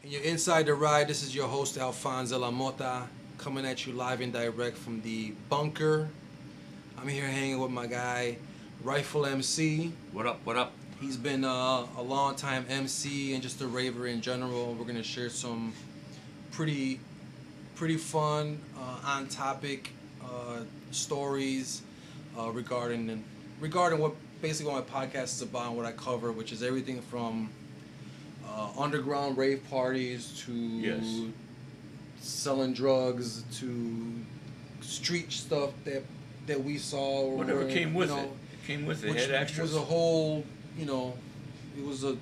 You're inside the ride. This is your host Alfonso DELAMOTA coming at you live and direct from the bunker. I'm here hanging with my guy, Rifle MC. What up? What up? He's been a long time MC and just a raver in general. We're gonna share some pretty fun, on topic stories regarding what basically what my podcast is about and what I cover, which is everything from underground rave parties to selling drugs to street stuff that we saw. Or Whatever came with it. It came with it. Which Had extras. was a whole, it was a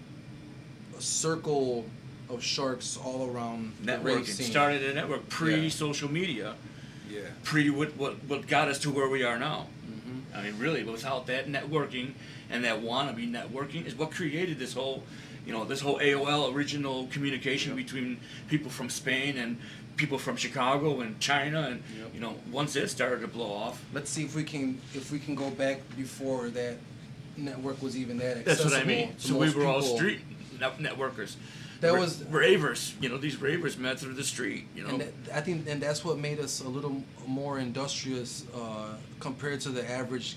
circle of sharks all around the rave Networking. scene. Started a network pre-social media. Yeah. Pre what got us to where we are now. Mm-hmm. I mean, really, without that networking and that wannabe networking is what created this whole AOL original communication between people from Spain and people from Chicago and China, and once it started to blow off. Let's see if we can go back before that network was even that accessible. That's what I mean. to So we most were all people. street networkers. That was ravers. These ravers met through the street. And I think that's what made us a little more industrious compared to the average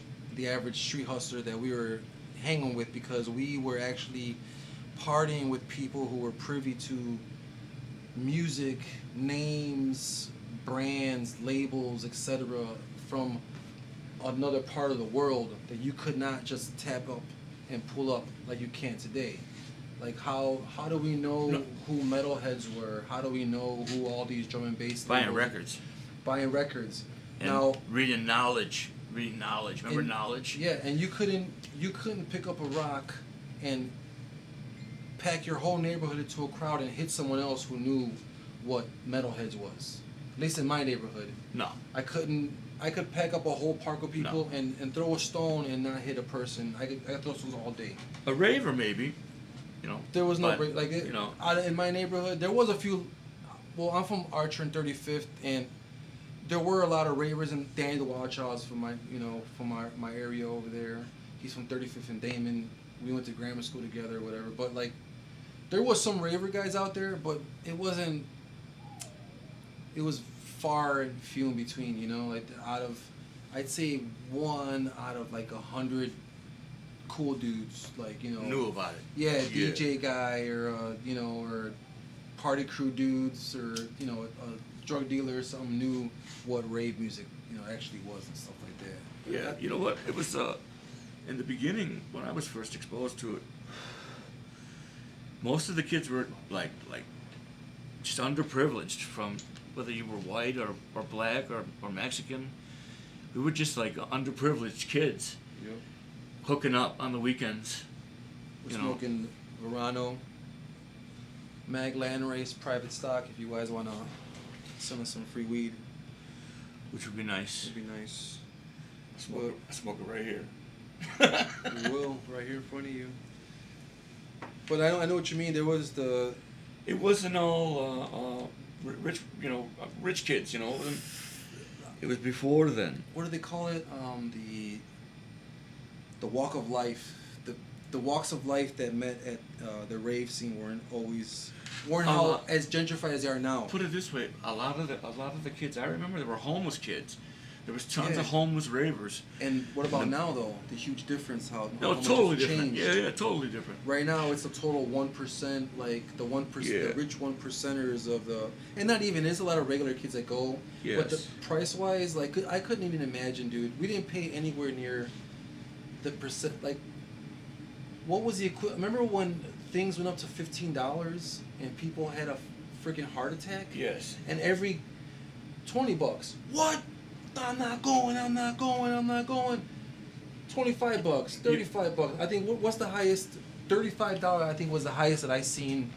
street hustler that we were hanging with, because we were actually partying with people who were privy to music, names, brands, labels, etc. from another part of the world that you could not just tap up and pull up like you can today. Like how do we know who metalheads were? How do we know who all these drum and bass Buying labels? Buying records. And now reading knowledge. Remember knowledge? Yeah, and you couldn't pick up a rock and pack your whole neighborhood into a crowd and hit someone else who knew what metalheads was. At least in my neighborhood. No. I could pack up a whole park of people and throw a stone and not hit a person. I could throw stones all day. A raver maybe. There was no in my neighborhood there was a few. Well, I'm from Archer and 35th, and there were a lot of ravers, and Danny the Wild Child's from my area over there. He's from 35th and Damon. We went to grammar school together or whatever. But like, there was some raver guys out there, but it wasn't. It was far and few in between. Like I'd say 1 out of like 100 cool dudes, like knew about it. Yeah, DJ guy or party crew dudes or a drug dealer or something knew what rave music actually was and stuff like that. Yeah, you know what? It was in the beginning when I was first exposed to it. Most of the kids were like just underprivileged, from whether you were white or black or Mexican. We were just like underprivileged kids. Yep. Hooking up on the weekends. We're smoking Verano, Mag Landrace, private stock. If you guys want to send us some free weed, Which would be nice. it'd be nice. I smoke it right here. We will, right here in front of you. But I know what you mean. There was the. It wasn't all rich, rich kids. It was before then. What do they call it? The walk of life. The walks of life that met at the rave scene weren't how as gentrified as they are now. Put it this way: a lot of the kids I remember, they were homeless kids. There was tons Yeah. of homeless ravers. And what about now though? The huge difference how No, much totally it's different. changed. Yeah, totally different. Right now, it's a total 1%, like the 1%, the rich 1%ers of the, and not even. There's a lot of regular kids that go, but the price wise, like I couldn't even imagine, dude. We didn't pay anywhere near the percent. Like, what was the equivalent? Remember when things went up to $15 and people had a freaking heart attack? Yes. And every $20. What? I'm not going. $25, $35. I think what's the highest? $35. I think was the highest that I seen.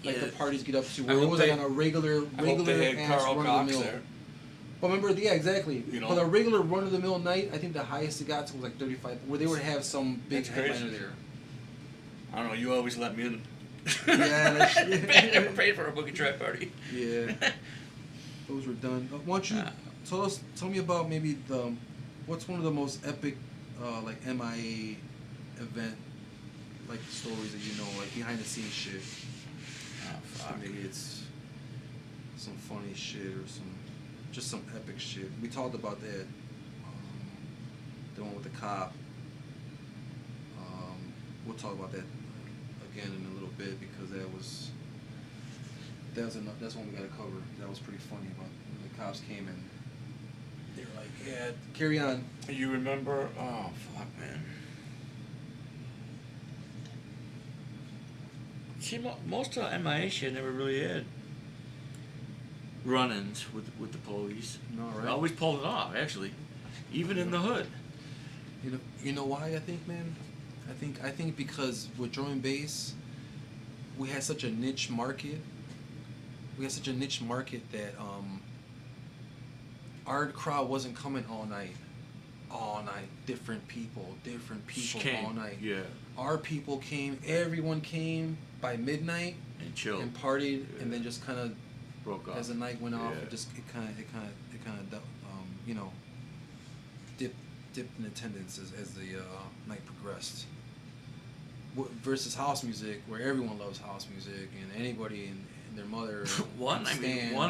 Like the parties get up to, where it was like on a regular they had ass Carl run Cox of the mill. there. But remember, yeah, exactly. But a regular run of the mill night, I think the highest it got to was like 35, where they would have some big headliner there. I don't know. You always let me in. Yeah, I never paid for a boogie track party. Yeah, those were done. Why don't you tell me about maybe what's one of the most epic like MIA event like stories that like behind the scenes shit. maybe it's some funny shit or just some epic shit. We talked about that, the one with the cop. We'll talk about that again in a little bit because that's one we gotta cover. That was pretty funny. About when the cops came and they were like, "Yeah, carry on." You remember? Oh fuck, man. See, most of the MIA shit never really had run-ins with the police. No, right? They always pulled it off, actually, even in the hood. You know why I think, man? I think because with drum and bass, we had such a niche market. We had such a niche market that our crowd wasn't coming all night. All night, different people Came, all night. Yeah. Our people came. Everyone came by midnight And chilled. and partied, Yeah. and then just kind of Broke off. as the night went off. Yeah. It kind of you know, dipped in attendance as the night progressed. Versus house music, where everyone loves house music, and anybody and their mother. One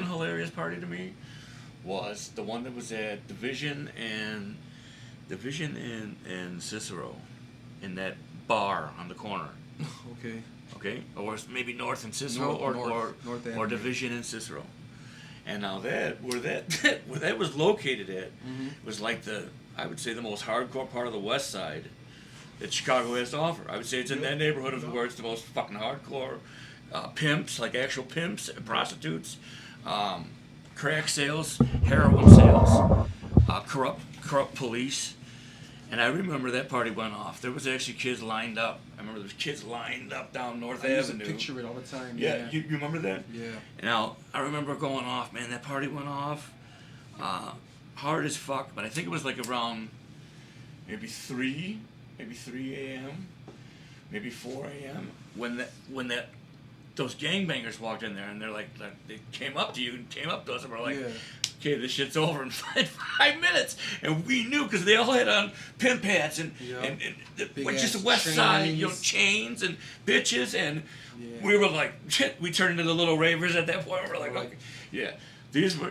hilarious party to me was the one that was at Division and Cicero, in that bar on the corner. Okay, or maybe North and Cicero, North or Division and Cicero. And now where that was located at was like I would say the most hardcore part of the West Side that Chicago has to offer. I would say it's in that neighborhood of where it's the most fucking hardcore pimps, like actual pimps, prostitutes, crack sales, heroin sales, corrupt police. And I remember that party went off. There was actually kids lined up. I remember there was kids lined up down North Avenue. I used to picture it all the time. Yeah. You remember that? Yeah. Now, I remember going off, man. That party went off hard as fuck. But I think it was like around maybe 3 a.m., maybe 4 a.m. when those gangbangers walked in there, and they're like they came up to you and came up to us and were like, okay, this shit's over in 5 minutes. And we knew because they all had on pimp hats and just the West Side, chains and bitches. And we were like, shit, we turned into the little ravers at that point. We're like, okay, yeah. These were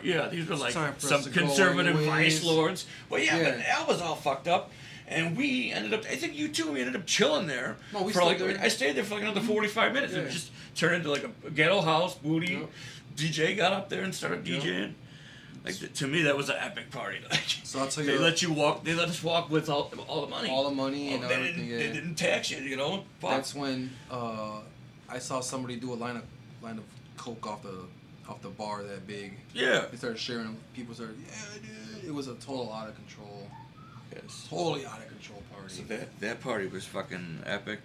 like some conservative vice lords. Well, but Al was all fucked up. And we ended up, I think you too, we ended up chilling there. No, we for like, there. I stayed there for like another 45 minutes. And it just turned into like a ghetto house, booty. Yep. DJ got up there and started DJing. Like, to me, that was an epic party. Like, so I'll tell you, they let us walk with all the money. All the money and everything. They didn't tax you, you know. Fuck. That's when I saw somebody do a line of coke off the bar that big. Yeah. They started sharing. People started, dude. It was a total out of control. Yes. Totally out of control party. So that party was fucking epic.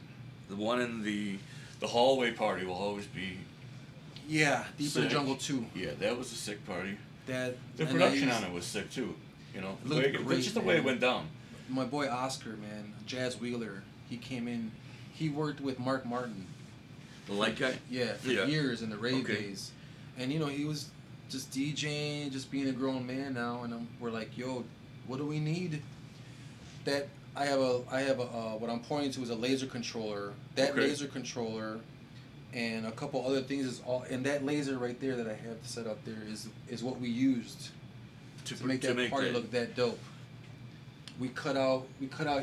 The one in the hallway party will always be. Yeah, Deep in the Jungle 2. Yeah, that was a sick party. The production on it was sick too. You know, just the way it went down. My boy Oscar, man, Jazz Wheeler, he came in. He worked with Mark Martin. The light guy. Yeah, for years in the rave days, and he was just DJing, just being a grown man now, and we're like, yo, what do we need? That I have a what I'm pointing to is a laser controller. That laser controller, and a couple other things is all. And that laser right there that I have set up there is what we used to make that party look that dope. We cut out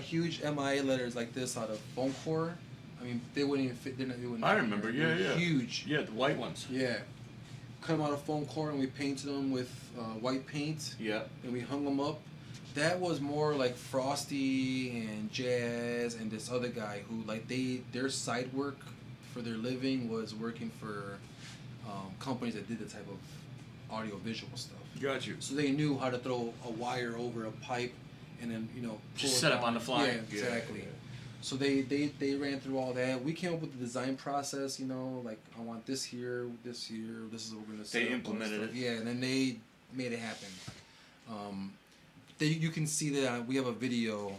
huge MIA letters like this out of foam core. I mean, they wouldn't even fit. I remember. Yeah. Huge. Yeah, the white ones. Yeah. Cut them out of foam core and we painted them with white paint. Yeah. And we hung them up. That was more like Frosty and Jazz and this other guy who like their side work for their living was working for companies that did the type of audio visual stuff. Got you. So they knew how to throw a wire over a pipe and then just set up on the fly. Yeah, exactly. Yeah. So they ran through all that. We came up with the design process. Like I want this here. This is what we're gonna. They implemented it. Yeah, and then they made it happen. You can see that we have a video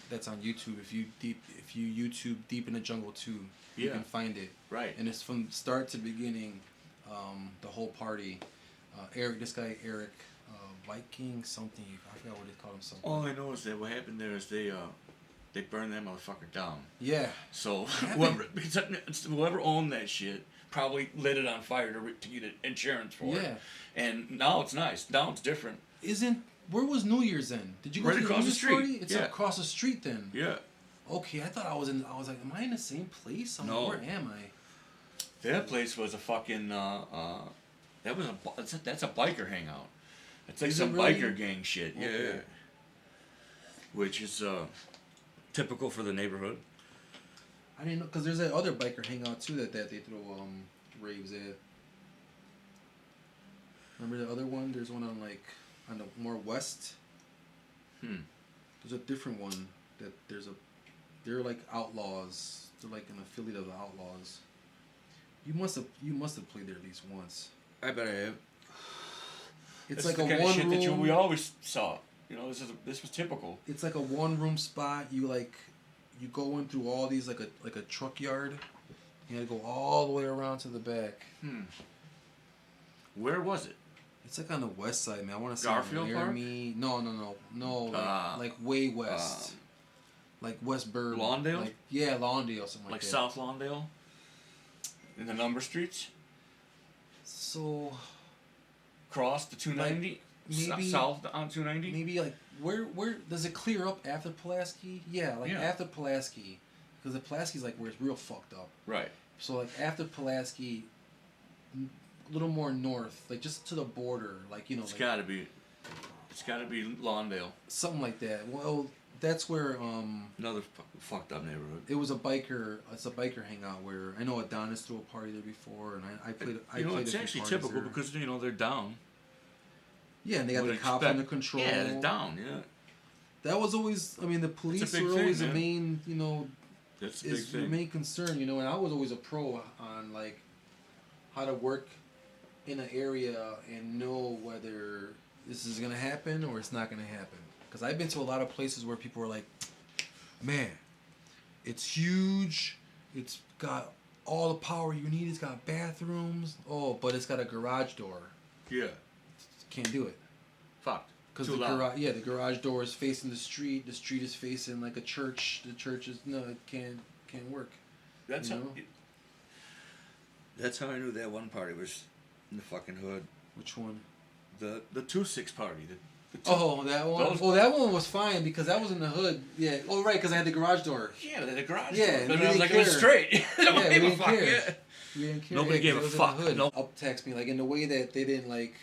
that's on YouTube. If you YouTube Deep in the Jungle 2, you can find it. Right. And it's from start to beginning, the whole party. Eric, Viking something. I forgot what they called himself. All I know is that what happened there is they burned that motherfucker down. Yeah. So whoever owned that shit probably lit it on fire to get insurance for it. Yeah. And now it's nice. Now it's different. Where was New Year's then? Did you go Right to the across New the Year's street. party? It's Yeah. across the street then. Yeah. Okay, I thought I was like, am I in the same place? I'm No. like, where am I? That place was a fucking that's a biker hangout. It's like Is it some really? biker gang shit. Yeah. Okay. Which is typical for the neighborhood. I didn't know, because there's that other biker hangout too that they throw raves at. Remember the other one? There's one on the more west. There's a different one that they're like outlaws. They're like an affiliate of the Outlaws. You must have played there at least once. I bet I have. It's That's like the a kind one of shit room. that we always saw. You know, this was typical. It's like a one room spot. You go in through all these like a truck yard. You gotta go all the way around to the back. Where was it? It's like on the west side, man. I want to say Garfield Park? Laramie. No. Like way west. Like West Burb. Lawndale? Lawndale, something like that. South Lawndale? In the number streets? So Cross the 290? maybe South on 290? maybe like where does it clear up after Pulaski? Yeah, after Pulaski, because the Pulaski's like where it's real fucked up. Right. So like after Pulaski, a little more north, like just to the border, like It's gotta be Lawndale. something like that. Well, that's where Another fucked up neighborhood. it's a biker hangout where I know Adonis threw a party there before, and I played. It's a few actually parties typical there. because they're down. Yeah, and they got Would the cops expect- under control. Yeah, they're down. Yeah, That was always. I mean, the police big were thing, always man. the main. that's a big Is the thing. main concern, and I was always a pro on like how to work in an area and know whether this is gonna happen or it's not gonna happen. Because I've been to a lot of places where people are like, "Man, it's huge. It's got all the power you need. It's got bathrooms. Oh, but it's got a garage door. Yeah, Can't do it." fucked. Because Too the loud. garage door is facing the street. The street is facing like a church. The church is it can't work. That's you how. know? That's how I knew that one party was in the fucking hood. Which one? The 2-6 party. Oh, that one. Those- Well, that one was fine because that was in the hood. Yeah. Oh, right, because I had the garage door. Yeah, the garage. Yeah, door. and But we I was didn't like, it was care. straight. Yeah, we didn't care. Yeah. We didn't care. Nobody gave 'cause a it was in fuck. the hood. No. Up text me like in the way that they didn't like.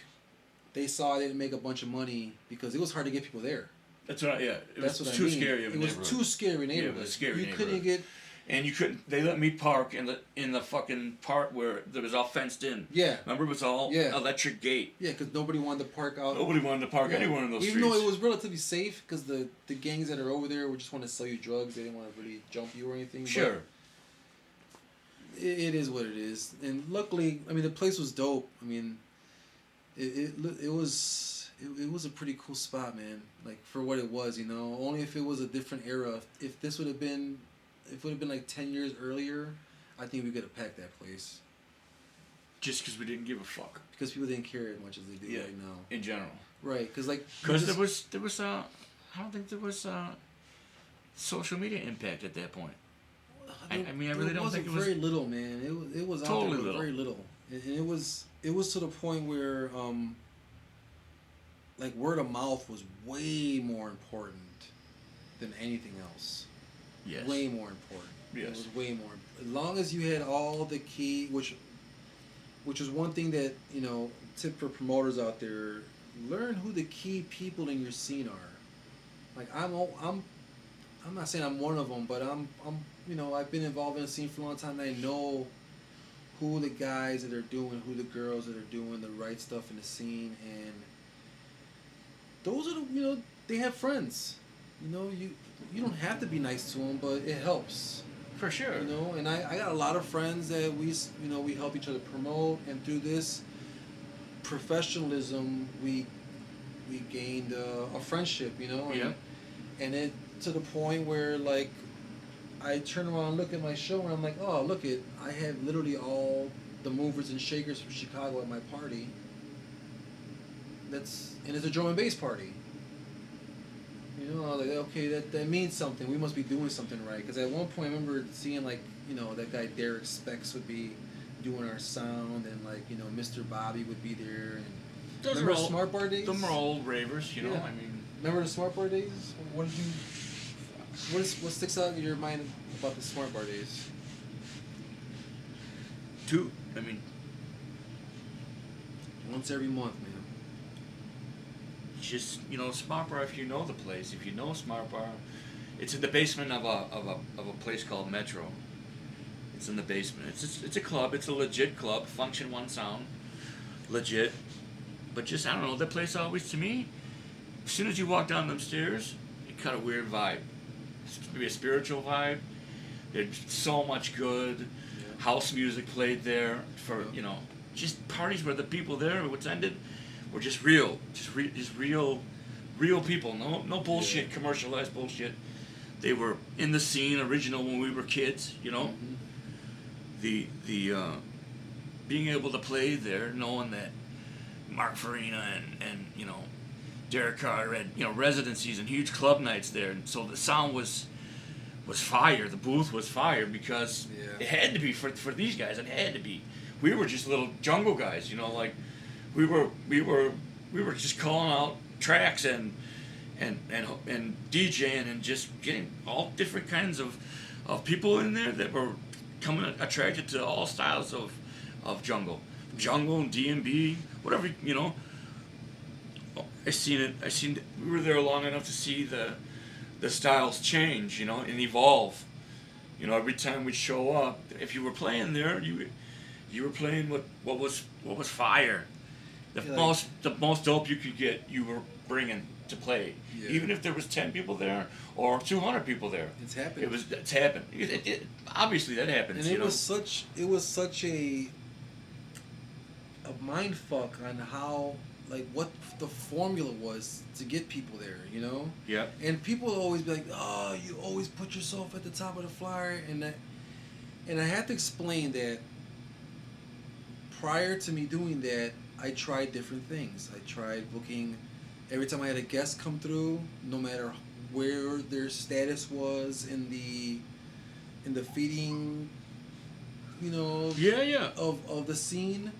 They saw I didn't make a bunch of money because it was hard to get people there. That's right. Yeah, it That's was what too I mean. scary of a It was neighborhood. too scary Yeah, it neighborhood. was a scary You couldn't neighborhood. get. And you couldn't. They let me park in the fucking part where it was all fenced in. Yeah. Remember, it was all electric gate. Yeah, because nobody wanted to park out. Nobody wanted to park Yeah. anywhere in those Even streets. though it was relatively safe, because the gangs that are over there would just want to sell you drugs. They didn't want to really jump you or anything. Sure. But it is what it is. And luckily, I mean, the place was dope. I mean, it was a pretty cool spot, man. Like, for what it was, Only if it was a different era. If this would have been... If it would have been like 10 years earlier, I think we could have packed that place. Just because we didn't give a fuck. Because people didn't care as much as they do right now. In general. Right, because like... Because there was I don't think there was social media impact at that point. I mean, I really don't think it was very little, man. It was totally out there, but little. very little, and it was to the point where like word of mouth was way more important than anything else. Yes. Way more important. Yes. It was way more. As long as you had all the key, which is one thing that tip for promoters out there: learn who the key people in your scene are. Like I'm not saying I'm one of them, but I've been involved in the scene for a long time, and I know who the guys that are doing, who the girls that are doing the right stuff in the scene, and those are they have friends. You don't have to be nice to them, but it helps. for sure. And I got a lot of friends that we help each other promote, and through this professionalism we gained a friendship, Yeah. and it to the point where like I turn around and look at my show and I'm like, oh, look it, I have literally all the movers and shakers from Chicago at my party. And it's a drum and bass party. I was like, okay, that means something. We must be doing something right. Because at one point I remember seeing like, that guy Derek Specs would be doing our sound, and like Mr. Bobby would be there. And Those remember are all, Smart Bar days? Them are old ravers, you know. Yeah. I mean, Remember the Smart Bar days? What did you? What sticks out in your mind about the Smart Bar days? I mean, Once every month, man. just Smart Bar. If you know the place, if you know Smart Bar, it's in the basement of a place called Metro. It's in the basement. It's a club. It's a legit club. Function One Sound, legit. But just I don't know. That place always to me, as soon as you walk down them stairs, it got a weird vibe. Maybe a spiritual vibe. There's so much good house music played there for just parties where the people there who attended were just real, real people. No bullshit, commercialized bullshit. They were in the scene, original when we were kids. Mm-hmm. The being able to play there, knowing that Mark Farina and Derek Carter had residencies and huge club nights there, and so the sound was fire. The booth was fire because it had to be for these guys. It had to be. We were just little jungle guys, like we were just calling out tracks and DJing and just getting all different kinds of people in there that were coming attracted to all styles of jungle and D&B, whatever. I seen it. We were there long enough to see the styles change, and evolve. Every time we'd show up, if you were playing there, you were playing what was fire. The most dope you could get, you were bringing to play. Yeah. Even if there was 10 people there or 200 people there. It's happened. It's happened. Obviously that happens. And it was such a mind fuck on how what the formula was to get people there, Yeah. And people would always be like, "Oh, you always put yourself at the top of the flyer," and I had to explain that prior to me doing that, I tried different things. I tried booking every time I had a guest come through, no matter where their status was in the feeding, of the scene.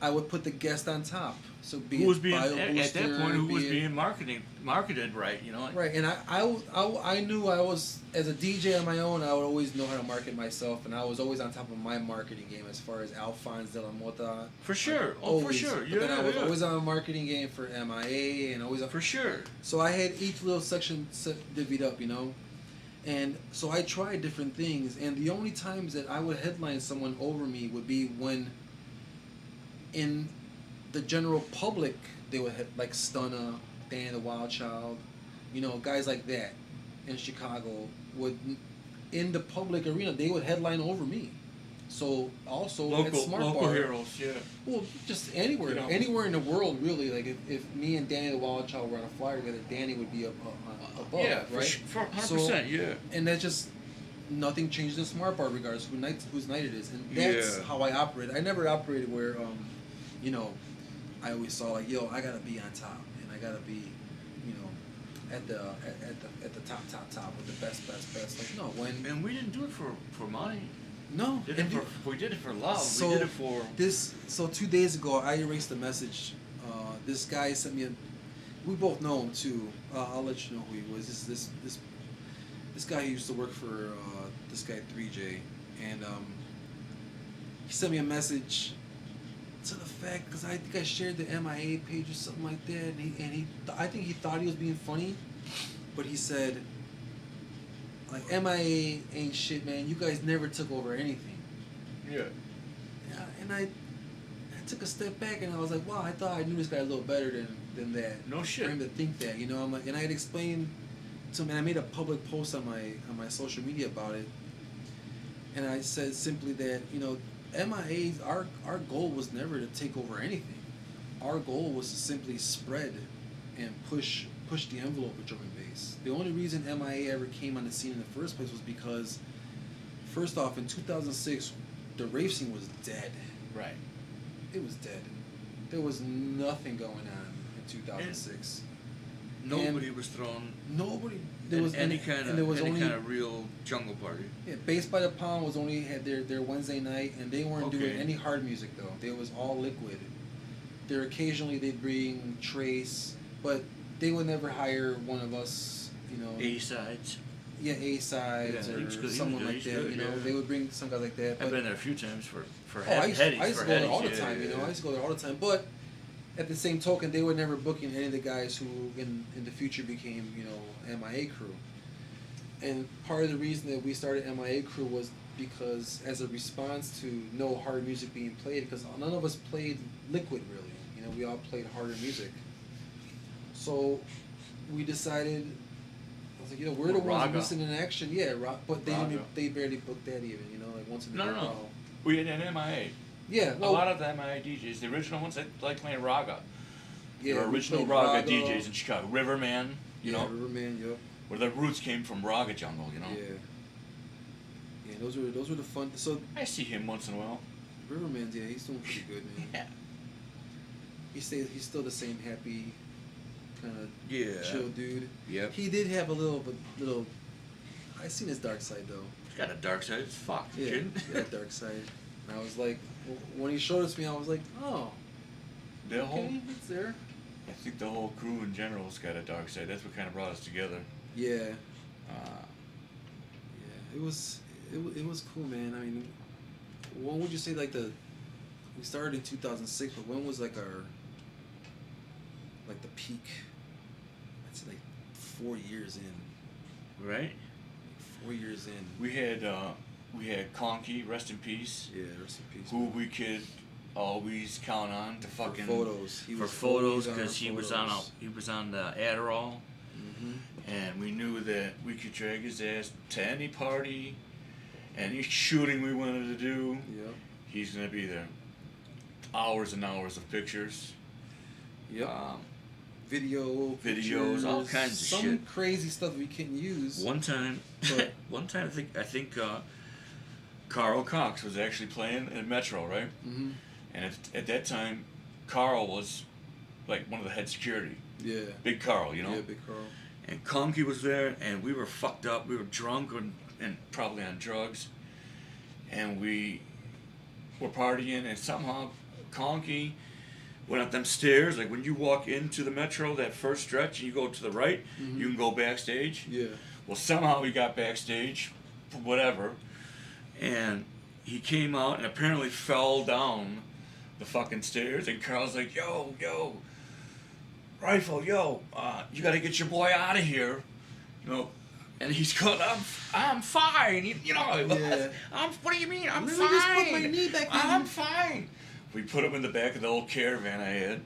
I would put the guest on top. So at that point who was being marketed right, Right, and I knew I was, as a DJ on my own, I would always know how to market myself, and I was always on top of my marketing game as far as Alphonse DELAMOTA. For sure, for sure. But then I was always on a marketing game for MIA, and always for sure. So I had each little section divvied up, and so I tried different things, and the only times that I would headline someone over me would be when, in the general public, they would have like Stunner, Danny the Wild Child, guys like that in Chicago would, in the public arena, they would headline over me. So also at Smart local Bar, heroes, yeah. Well, just anywhere in the world, really. Like if me and Danny the Wild Child were on a flyer together, Danny would be above, right? For 100%, yeah. And that just, nothing changed in Smart Bar regardless whose night it is, and that's how I operate. I never operated where I always saw like, yo, I gotta be on top, and I gotta be, at the top with the best. Like, no, and we didn't do it for money. No, we did it for love. So we did it for this. So 2 days ago, I erased a message. This guy sent me we both know him too. I'll let you know who he was. This guy who used to work for this guy 3J, and he sent me a message to the fact, because I think I shared the MIA page or something like that, and I think he thought he was being funny, but he said, like, MIA ain't shit, man. You guys never took over anything. Yeah. And I took a step back, and I was like, wow, I thought I knew this guy a little better than that. No shit. For him to think that, I'm like, and I had explained to him, and I made a public post on my social media about it, and I said simply that, MIA, our goal was never to take over anything. Our goal was to simply spread and push the envelope with drum and bass. The only reason MIA ever came on the scene in the first place was because, first off, in 2006, the rave scene was dead. Right. It was dead. There was nothing going on in 2006. Nobody was thrown. Nobody. there was any kind of real jungle party. Yeah, Bass by the Pound was only had their Wednesday night, and they weren't doing Okay. any hard music though. They was all liquid. There occasionally they'd bring Trace, but they would never hire one of us, you know. A-sides. Yeah, A-sides Yeah, or he was good. someone like He's that. good, You know, yeah. they would bring some guys like that. But I've been there a few times for I used to go there all the Headies, time. yeah, You know, yeah. I used to go there all the time. But at the same token, they were never booking any of the guys who in the future became, you know, MIA crew. And part of the reason that we started MIA crew was because as a response to no hard music being played, because none of us played liquid really. You know, we all played harder music. So we decided, I was like, you know, we're the ones Raga. missing in action. Yeah, but Raga. they barely booked that even. You know, like once in a No. while. We had an MIA. Yeah, A lot of the MIA DJs, the original ones, they like playing raga. yeah, There were we original played raga DJs in Chicago. Riverman, you know, Riverman, yep. where the roots came from raga jungle, you know. Yeah. Yeah, those were the fun. So I see him once in a while. Riverman's, yeah, he's doing pretty good, man. Yeah. He's still the same happy, kind of Yeah. chill dude. Yep. He did have a little. I seen his dark side though. He's got a dark side. It's fucked. Yeah, Kidding? he had a dark side. And I was like, when he showed it to me, I was like, oh, The whole, okay, it's there. I think the whole crew in general's got a dark side. That's what kind of brought us together. Yeah. Uh, Yeah, it was cool, man. I mean, when would you say like we started in 2006, but when was like the peak? I'd say like 4 years in. right? 4 years in. We had Conky, rest in peace, Yeah, rest in peace. who we could always count on to for fucking photos. He for was photos always on because he was on photos. he was on the Adderall, Mhm. and we knew that we could drag his ass to any party, any shooting we wanted to do. Yep. He's gonna be there. Hours and hours of pictures. Yep. Videos, all pictures, kinds of some shit. crazy stuff we couldn't use. One time, But- I think Carl Cox was actually playing in Metro, right? Mhm. And at that time, Carl was like one of the head security. Yeah. Big Carl, you know? Yeah, Big Carl. And Conky was there, and we were fucked up. We were drunk and probably on drugs. And we were partying, and somehow Conky went up them stairs. Like when you walk into the Metro, that first stretch, and you go to the right, Mhm. you can go backstage. Yeah. Well, somehow we got backstage, for whatever, and he came out and apparently fell down the fucking stairs. And Carl's like, yo, Rifle, you gotta get your boy out of here, you know. And he's going, I'm fine, you know. Yeah. What do you mean? I'm Let fine. me just put my knee back in. I'm fine. We put him in the back of the old caravan I had,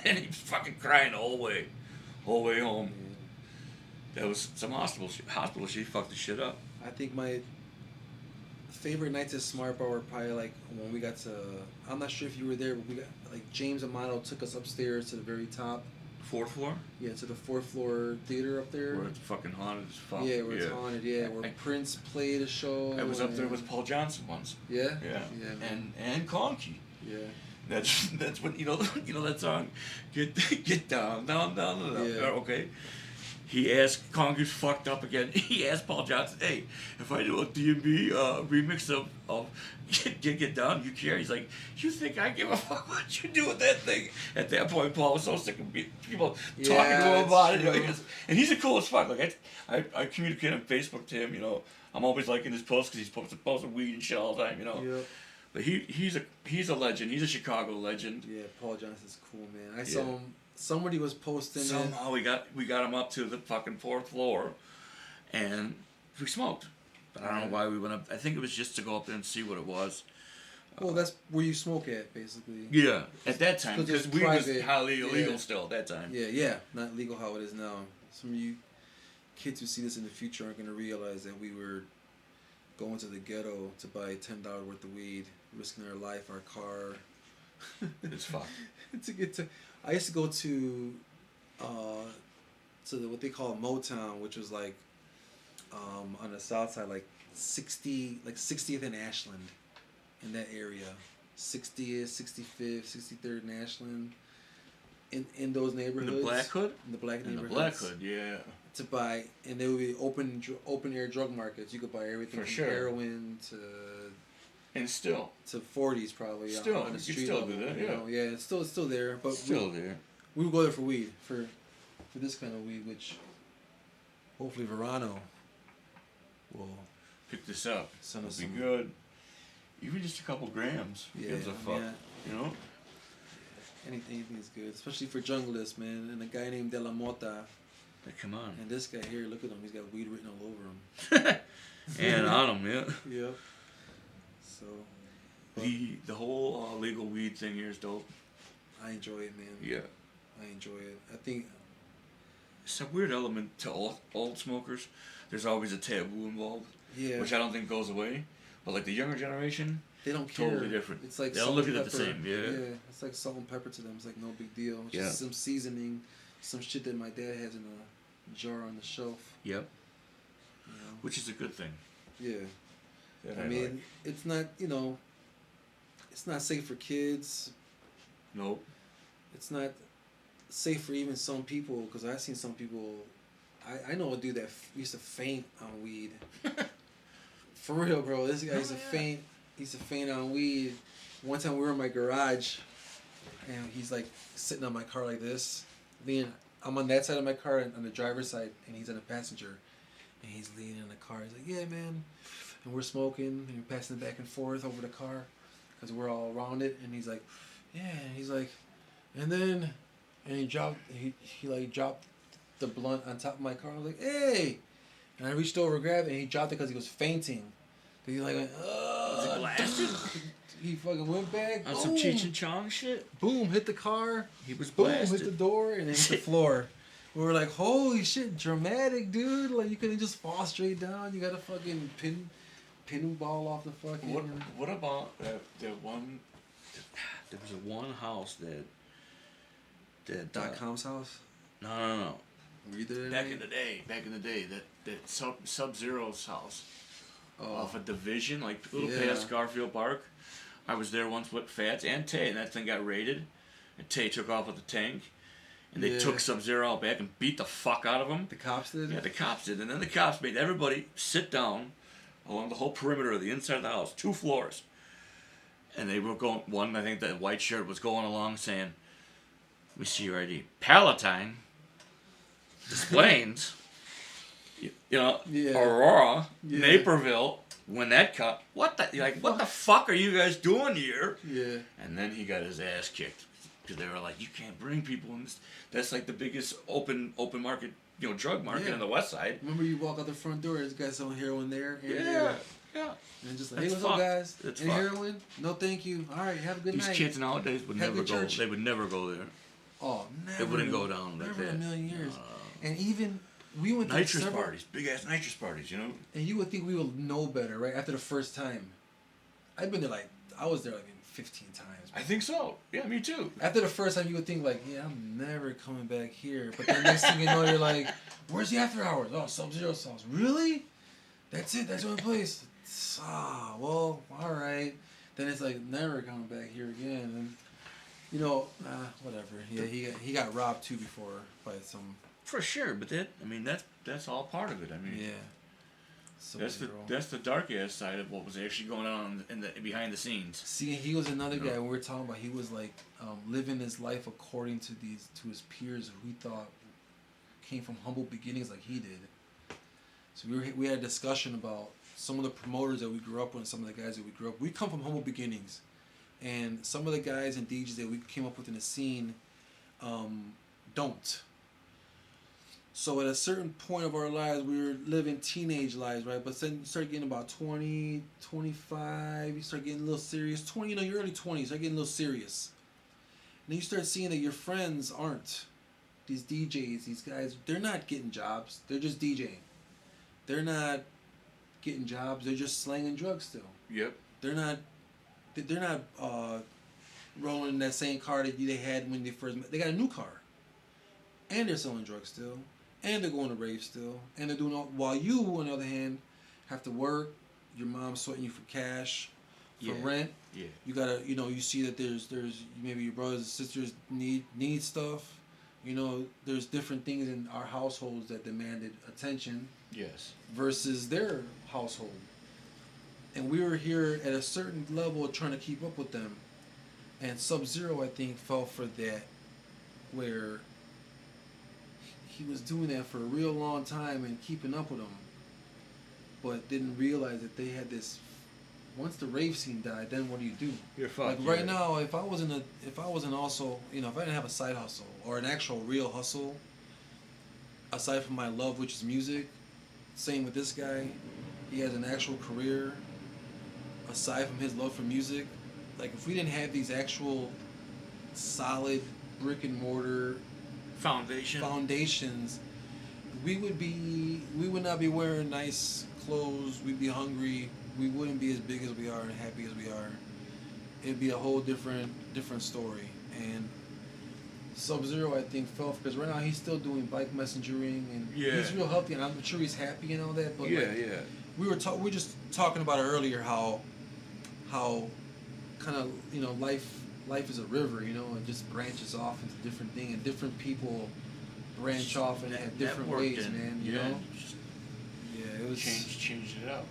and he's fucking crying the whole way home. That was some hospital shit. Fucked the shit up. I think my favorite nights at Smart Bar were probably like when we got to. I'm not sure if you were there, but we got like James Amato took us upstairs to the very top. 4th floor? Yeah, to the 4th floor theater up there. Where it's fucking haunted as fuck. Yeah, where it's haunted. Yeah, where Prince played a show. I was up there and- with Paul Johnson once. Yeah. Yeah. Yeah. Man. And Conky. Yeah. That's what you know that song, get down. Yeah. Okay. He asked Conky's fucked up again. He asked Paul Johnson, hey, if I do a D&B remix of Get Down, you care? He's like, you think I give a fuck what you do with that thing? At that point, Paul was so sick of people talking to him about it. You know, and he's the coolest fuck. Like I communicate on Facebook to him. You know, I'm always liking his posts because he's posting weed and shit all the time. You know. Yep. But he's a legend. He's a Chicago legend. Yeah, Paul Johnson's cool, man. I saw him. Somebody was posting. Somehow we got him up to the fucking 4th floor, and we smoked. But I don't know why we went up. I think it was just to go up there and see what it was. Well, that's where you smoke at, basically. Yeah, at that time, 'Cause because it's we was private. highly illegal Yeah. still at that time. Yeah, not legal how it is now. Some of you kids who see this in the future aren't going to realize that we were going to the ghetto to buy $10 worth of weed, risking our life, our car. It's fucked. To get to, I used to go to what they call Motown, which was like on the south side, like 60th and Ashland, in that area, 60th, 65th, 63rd and Ashland, in those neighborhoods. In the Black Hood? In the black In the neighborhoods. Black Hood, yeah. To buy, and they would be open air drug markets. You could buy everything For from sure. heroin to And still. to 40s probably. Still, on the you street still level, do that, you yeah. know? Yeah, it's still there, but Still there. we would go there for weed for this kind of weed, which hopefully Verano will Pick this up. send us It'll be some. good. Even just a couple grams. Yeah, Gives a fuck. yeah. You know? Anything is good, especially for junglists, man. And a guy named DELAMOTA, Hey, come on. and this guy here, look at him, he's got weed written all over him. And on them, yeah. Yep. So. The whole legal weed thing here is dope. I enjoy it, man. Yeah. I enjoy it. I think. It's a weird element to old smokers. There's always a taboo involved, Yeah. which I don't think goes away. But like the younger generation, They don't care. totally different. It's like They don't salt look and at it the pepper. same, yeah. It's like salt and pepper to them. It's like no big deal. It's Yeah. just some seasoning, some shit that my dad has in a jar on the shelf. Yep. You know? Which is a good thing. Yeah. That I mean, it's not, it's not safe for kids. Nope. It's not safe for even some people, because I've seen some people. I know a dude that used to faint on weed. For real, bro. This guy used to faint. He used to faint on weed. One time we were in my garage, and he's like sitting on my car like this. Then I'm on that side of my car, on the driver's side, and he's on the passenger, and he's leaning in the car. He's like, "Yeah, man," and we're smoking, and we're passing it back and forth over the car, because we're all around it. And he's like, "Yeah," and he's like, and then, and he dropped. He like dropped the blunt on top of my car. I was like, "Hey!" And I reached over, grabbed it, and he dropped it because he was fainting. He like went, Was it blasted? He fucking went back. On some boom, Cheech and Chong shit? boom, hit the car. He was Boom, blasted. hit the door, and then hit the floor. We were like, holy shit, dramatic, dude. Like, you couldn't just fall straight down. You gotta fucking pin ball off the fucking. What about that one? There was a one house that .com's house? No. Were you there? Back in the day, that Sub-Zero's house Oh. off of Division, like a little Yeah. past Garfield Park. I was there once with Fats and Tay, and that thing got raided. And Tay took off with the tank, and they Yeah. took Sub-Zero out back and beat the fuck out of him. The cops did? Yeah, the cops did, and then the cops made everybody sit down along the whole perimeter of the inside of the house, 2 floors. And they were going. One, I think that white shirt was going along saying, "Let me see your ID. Palatine, Displains, Yeah. Aurora, Yeah. Naperville, Winnetka. What the fuck are you guys doing here?" Yeah. And then he got his ass kicked because they were like, "You can't bring people in this." That's like the biggest open market, drug market Yeah. on the west side. Remember, you walk out the front door, there's guys selling heroin there. And Yeah. there. Yeah. And just like, That's hey, what's up, fucked. guys? That's Any fucked. heroin? No, thank you. All right, have a good These night. kids nowadays would Have a never good go. church. They would never go there. Oh, never. It wouldn't go down like never that. in a million years. No. And even we went to Nitrous several, parties, big ass nitrous parties, and you would think we would know better, right? After the first time, I was there like 15 times. I think so. Yeah, me too. After the first time, you would think like, yeah, I'm never coming back here. But then next thing you know, you're like, where's the after hours? Oh, Sub-Zero sauce. Really? That's it. That's the only place. Well, all right. Then it's like never coming back here again. And whatever. Yeah, he got robbed too before by some. For sure, but that's all part of it. Yeah. That's the dark ass side of what was actually going on in the behind the scenes. See, he was another guy we were talking about. He was like living his life according to his peers who he thought came from humble beginnings like he did. So we had a discussion about some of the promoters that we grew up with and some of the guys that we grew up. We come from humble beginnings, and some of the guys and DJs that we came up with in the scene don't. So at a certain point of our lives, we were living teenage lives, right? But then you start getting about 20, 25, you start getting a little serious. 20, your early 20s, you start getting a little serious. And then you start seeing that your friends aren't. These DJs, these guys, they're not getting jobs. They're just DJing. They're not getting jobs. They're just slanging drugs still. Yep. They're not rolling in that same car that they had when they first met. They got a new car. And they're selling drugs still. And they're going to raves still. And they're doing all, while you, on the other hand, have to work. Your mom's sweating you for cash. for rent. Yeah. You gotta, you see that there's maybe your brothers and sisters need stuff. There's different things in our households that demanded attention. Yes. Versus their household. And we were here at a certain level trying to keep up with them. And Sub-Zero, I think, fell for that, where he was doing that for a real long time and keeping up with them, but didn't realize that they had this. Once the rave scene died, then what do you do? You're fucked. Like right now, if I wasn't also, if I didn't have a side hustle or an actual real hustle, aside from my love, which is music, same with this guy, he has an actual career. Aside from his love for music, like if we didn't have these actual solid brick and mortar foundations, we would not be wearing nice clothes. We'd be hungry. We wouldn't be as big as we are and happy as we are. It'd be a whole different story. And Sub-Zero, I think, fell because right now he's still doing bike messengering and he's real healthy, and I'm sure he's happy and all that. But we were just talking about it earlier, how kind of life is a river, it just branches off into different things, and different people branch off and have different ways, man. You know. It was changed it up.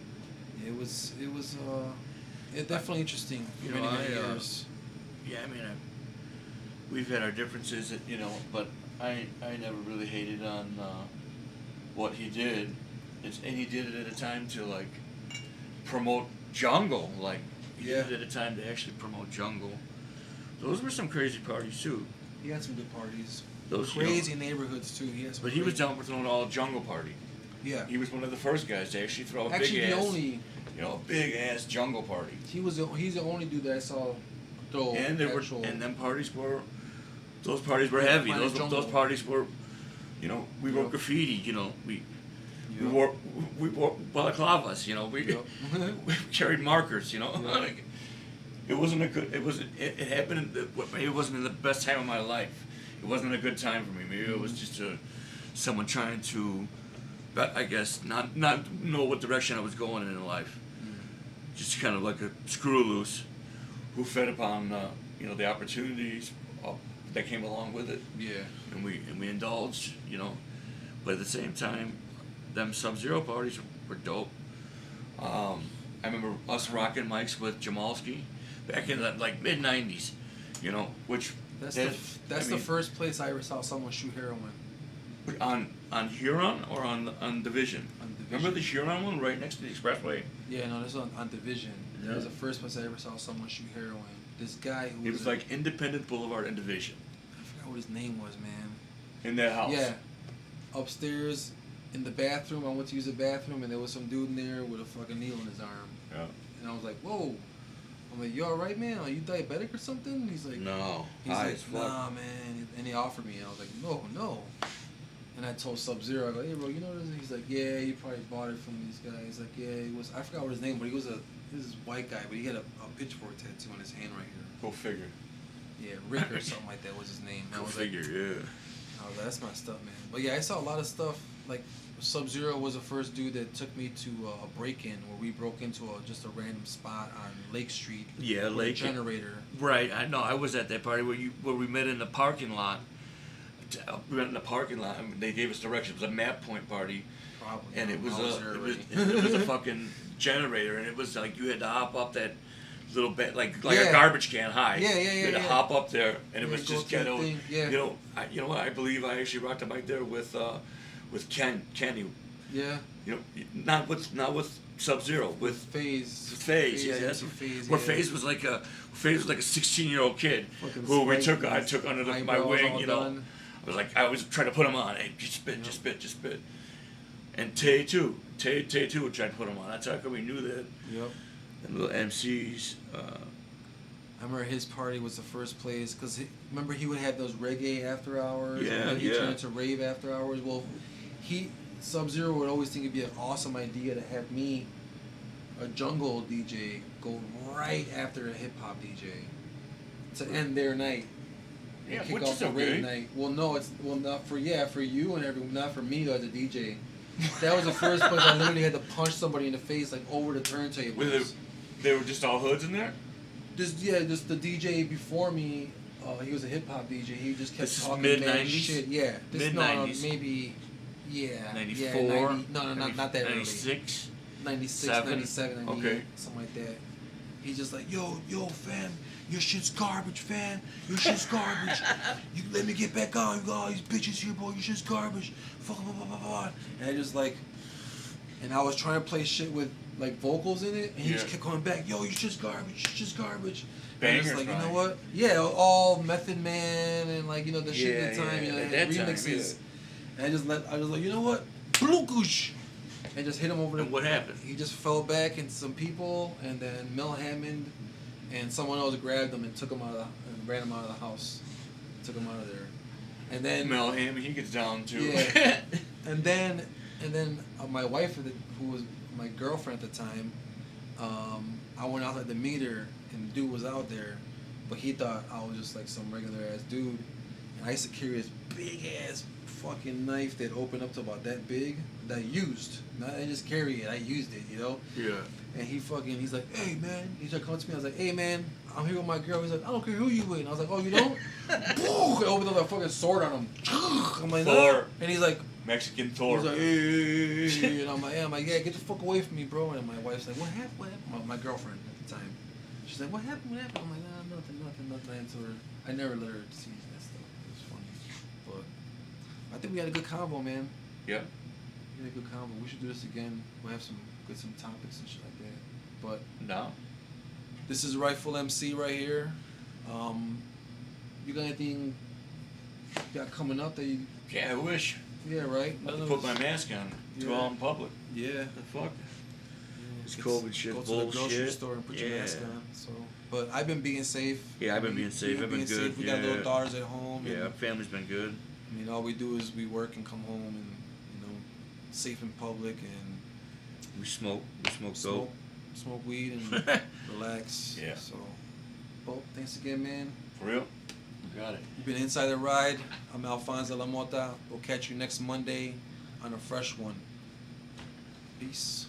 It was definitely interesting for many years. We've had our differences, but I never really hated on what he did. And he did it at a time to like promote jungle, like he did it at a time to actually promote jungle. Those were some crazy parties too. He had some good parties. Those crazy neighborhoods too. He he was down for throwing all jungle party. Yeah. He was one of the first guys to actually throw a big ass jungle party. He's the only dude that I saw throw. And them parties were. Those parties were heavy. Those parties were, we wrote graffiti. We wore balaclavas. We carried markers. Like, it wasn't a good. It happened. Maybe it wasn't the best time of my life. It wasn't a good time for me. Maybe it was just someone trying to, I guess, not know what direction I was going in life. Just kind of like a screw loose, who fed upon the opportunities that came along with it. Yeah. And we indulged, but at the same time, them Sub-Zero parties were dope. I remember us rocking mics with Jamalski back in the mid '90s, which that's the first place I ever saw someone shoot heroin. On Huron or on Division? On Division. Remember the Huron one right next to the expressway? Yeah, no, this was on Division. Yeah. It was the first place I ever saw someone shoot heroin. This guy who was like Independent Boulevard and Division. I forgot what his name was, man. In that house. Yeah. Upstairs in the bathroom, I went to use the bathroom, and there was some dude in there with a fucking needle in his arm. Yeah. And I was like, whoa. I'm like, you alright, man? Are you diabetic or something? And he's like, no. He's like, nah, man. And he offered me, and I was like, no. And I told Sub-Zero, I go, hey, bro, you know this? He's like, yeah, you probably bought it from these guys. He's like, yeah, he was, I forgot what his name, but he was this white guy, but he had a pitchfork tattoo on his hand right here. Go figure. Yeah, Rick or something like that was his name. Go figure, yeah. I was like, that's my stuff, man. But yeah, I saw a lot of stuff. Like, Sub-Zero was the first dude that took me to a break-in where we broke into just a random spot on Lake Street. Yeah, Lake Generator. Right. I was at that party where we met in the parking lot. We went in the parking lot. I mean, they gave us directions. It was a map point party. Probably. And it was a fucking generator, and it was like you had to hop up that little bit, like a garbage can high. Yeah. You had to hop up there, and it was just ghetto. Yeah. You know what? I believe I actually rocked a bike there with Kenny. Yeah. Not with Sub-Zero, with Phase. Yeah, that's Phase. Where Phase was like a 16-year-old kid who I took under my wing. I was like, I was trying to put him on. Hey, just spit. And Tay too would try to put him on. That's how come we knew that. Yep. And little MCs. I remember his party was the first place because remember he would have those reggae after hours. Yeah, and then he turned into rave after hours. Well, Sub-Zero would always think it'd be an awesome idea to have me, a jungle DJ, go right after a hip hop DJ to end their night. Yeah, kick which off is the okay. rave night. Well, no, not for you and everyone, not for me though as a DJ. That was the first place I literally had to punch somebody in the face like over the turntables. They were just all hoods in there? Just the DJ before me. He was a hip hop DJ. He just kept This is talking mid-90s? mad shit. Yeah, Mid-90s? Maybe. Yeah. 94? Yeah, 90, no, not that early. 96? 96, 7? 97, 98, Okay. something like that. He's just like, yo, fam, your shit's garbage, fam. Your shit's garbage. You let me get back on. You got all these bitches here, boy. Your shit's garbage. Fuck, blah, blah, blah, blah. And I just like, and I was trying to play shit with like vocals in it, and he just kept coming back, yo, your shit's garbage. Your shit's garbage. Bangers, and I was like, right? you know what? Yeah, all Method Man and like, you know, the shit at the time, you know, at they had that time, remixes. And I was like, you know what? Blukush. And just hit him over the. And what happened? He just fell back into some people, and then Mel Hammond and someone else grabbed him and took him out of and ran him out of the house, took him out of there, and then Mel Hammond, he gets down too. Yeah. and then my wife, who was my girlfriend at the time, I went outside the meter, and the dude was out there, but he thought I was just like some regular ass dude, and I used to carry this big ass fucking knife that opened up to about that big that I used. Not I just carry it, I used it, you know? Yeah. And he's like, hey man, he started coming to me, I was like, hey man, I'm here with my girl. He's like, I don't care who you with. And I was like, oh, you don't? Boo! I opened up a fucking sword on him. I'm like, Thor. no. And he's like, Mexican Thor. he's like, hey. And I'm like, yeah, get the fuck away from me, bro. And my wife's like, what happened? My girlfriend at the time. She's like, what happened? I'm like, nah, nothing. I answered her. I never let her see that stuff. It was funny. But I think we had a good convo, man. Yeah. We had a good convo. We should do this again. We'll have some topics and shit like that. But No. this is Rightful MC right here. You got anything you got coming up that you? Yeah, I wish. Yeah, right. I have to put my mask on. Yeah. Go out in public. Yeah. The fuck? This It's- COVID shit Go to the grocery bullshit. store and put your Yeah. mask on. So, but I've been being safe. Yeah, I've been being safe. I've been good. We got Yeah. little daughters at home. Yeah, And, family's been good. I mean, all we do is we work and come home and safe in public and We smoke dope. smoke weed and relax. Yeah. So, well, thanks again, man. For real? You got it. You've been Inside the Ride. I'm Alfonso DELAMOTA. We'll catch you next Monday on a fresh one. Peace.